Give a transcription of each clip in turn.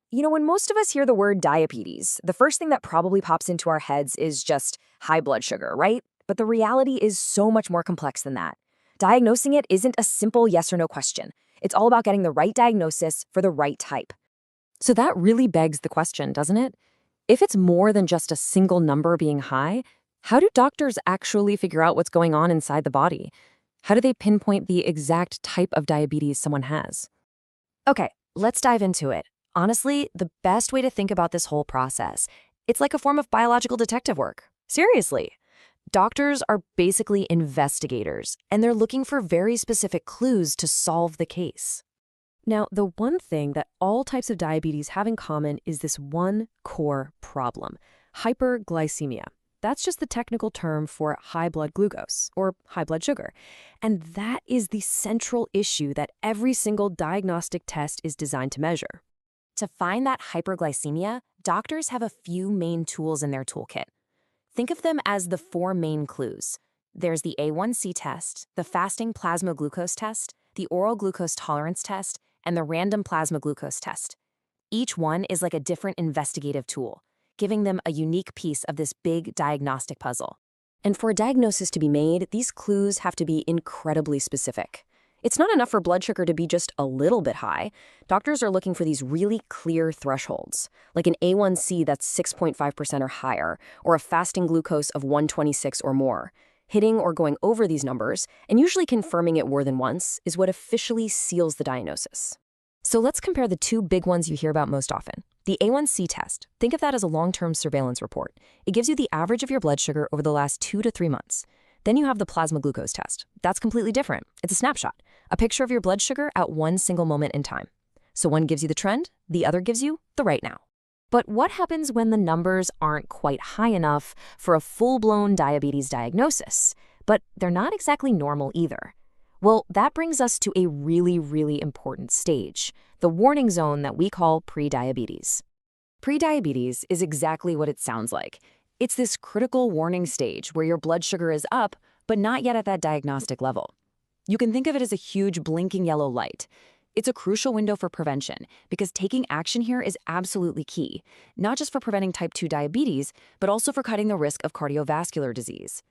When most of us hear the word diabetes, the first thing that probably pops into our heads is just high blood sugar, right? But the reality is so much more complex than that. Diagnosing it isn't a simple yes or no question. It's all about getting the right diagnosis for the right type. So that really begs the question, doesn't it? If it's more than just a single number being high, how do doctors actually figure out what's going on inside the body? How do they pinpoint the exact type of diabetes someone has? Okay, let's dive into it. Honestly, the best way to think about this whole process, it's like a form of biological detective work. Seriously. Doctors are basically investigators, and they're looking for very specific clues to solve the case. Now, the one thing that all types of diabetes have in common is this one core problem: hyperglycemia. That's just the technical term for high blood glucose, or high blood sugar. And that is the central issue that every single diagnostic test is designed to measure. To find that hyperglycemia, doctors have a few main tools in their toolkit. Think of them as the four main clues. There's the A1C test, the fasting plasma glucose test, the oral glucose tolerance test, and the random plasma glucose test. Each one is like a different investigative tool, giving them a unique piece of this big diagnostic puzzle. And for a diagnosis to be made, these clues have to be incredibly specific. It's not enough for blood sugar to be just a little bit high. Doctors are looking for these really clear thresholds, like an A1C that's 6.5% or higher, or a fasting glucose of 126 or more. Hitting or going over these numbers, and usually confirming it more than once, is what officially seals the diagnosis. So let's compare the two big ones you hear about most often. The A1C test. Think of that as a long-term surveillance report. It gives you the average of your blood sugar over the last 2 to 3 months. Then you have the plasma glucose test. That's completely different. It's a snapshot, a picture of your blood sugar at one single moment in time. So one gives you the trend, the other gives you the right now. But what happens when the numbers aren't quite high enough for a full-blown diabetes diagnosis? But they're not exactly normal either. Well, that brings us to a really, really important stage, the warning zone that we call prediabetes. Prediabetes is exactly what it sounds like. It's this critical warning stage where your blood sugar is up, but not yet at that diagnostic level. You can think of it as a huge blinking yellow light. It's a crucial window for prevention because taking action here is absolutely key, not just for preventing type 2 diabetes, but also for cutting the risk of cardiovascular disease.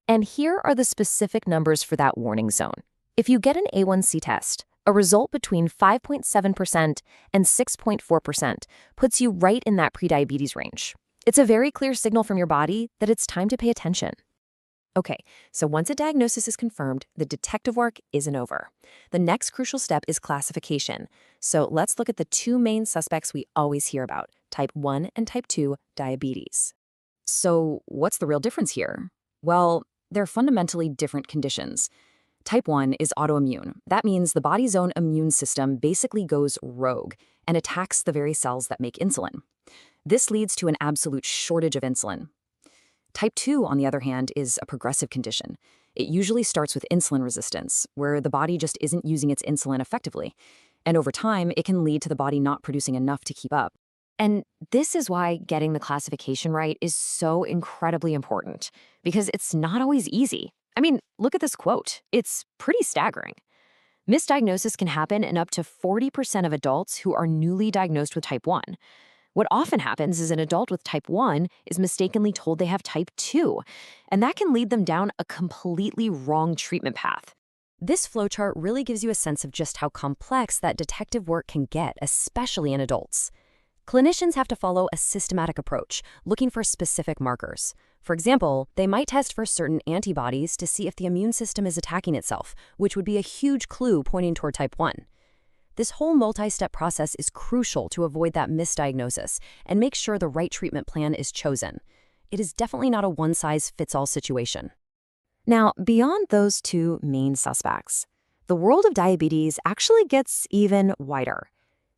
And here are the specific numbers for that warning zone. If you get an A1C test, a result between 5.7% and 6.4% puts you right in that prediabetes range. It's a very clear signal from your body that it's time to pay attention. Okay, so once a diagnosis is confirmed, the detective work isn't over. The next crucial step is classification. So let's look at the two main suspects we always hear about, type 1 and type 2 diabetes. So what's the real difference here? Well, they're fundamentally different conditions. Type 1 is autoimmune. That means the body's own immune system basically goes rogue and attacks the very cells that make insulin. This leads to an absolute shortage of insulin. Type 2, on the other hand, is a progressive condition. It usually starts with insulin resistance, where the body just isn't using its insulin effectively. And over time, it can lead to the body not producing enough to keep up. And this is why getting the classification right is so incredibly important, because it's not always easy. I mean, look at this quote. It's pretty staggering. Misdiagnosis can happen in up to 40% of adults who are newly diagnosed with type 1. What often happens is an adult with type 1 is mistakenly told they have type 2, and that can lead them down a completely wrong treatment path. This flowchart really gives you a sense of just how complex that detective work can get, especially in adults. Clinicians have to follow a systematic approach, looking for specific markers. For example, they might test for certain antibodies to see if the immune system is attacking itself, which would be a huge clue pointing toward type 1. This whole multi-step process is crucial to avoid that misdiagnosis and make sure the right treatment plan is chosen. It is definitely not a one-size-fits-all situation. Now, beyond those two main suspects, the world of diabetes actually gets even wider.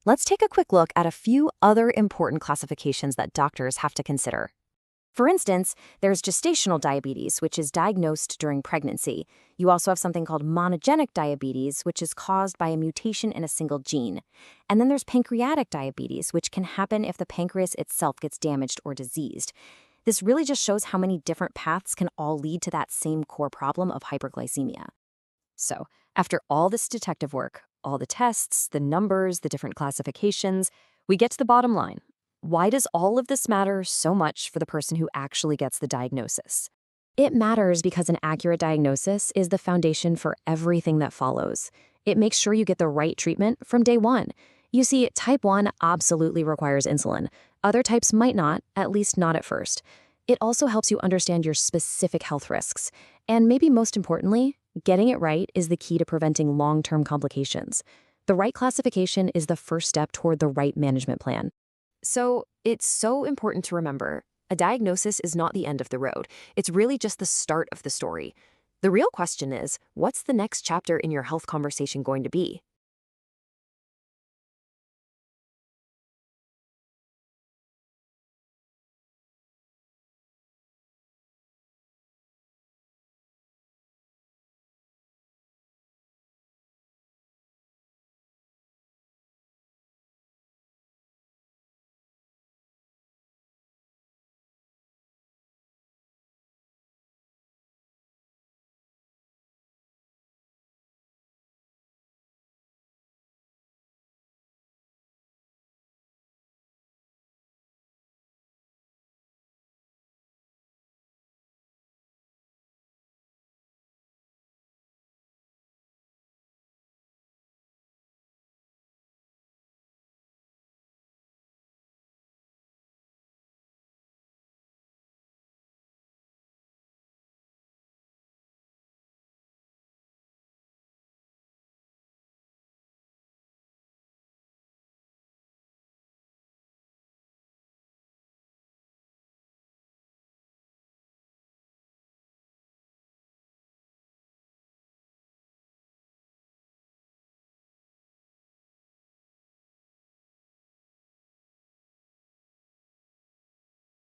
Let's take a quick look at a few other important classifications that doctors have to consider. For instance, there's gestational diabetes, which is diagnosed during pregnancy. You also have something called monogenic diabetes, which is caused by a mutation in a single gene. And then there's pancreatic diabetes, which can happen if the pancreas itself gets damaged or diseased. This really just shows how many different paths can all lead to that same core problem of hyperglycemia. So, after all this detective work, all the tests, the numbers, the different classifications, we get to the bottom line. Why does all of this matter so much for the person who actually gets the diagnosis? It matters because an accurate diagnosis is the foundation for everything that follows. It makes sure you get the right treatment from day one. You see, type 1 absolutely requires insulin. Other types might not, at least not at first. It also helps you understand your specific health risks. And maybe most importantly, getting it right is the key to preventing long-term complications. The right classification is the first step toward the right management plan. So, it's so important to remember, a diagnosis is not the end of the road. It's really just the start of the story. The real question is, what's the next chapter in your health conversation going to be?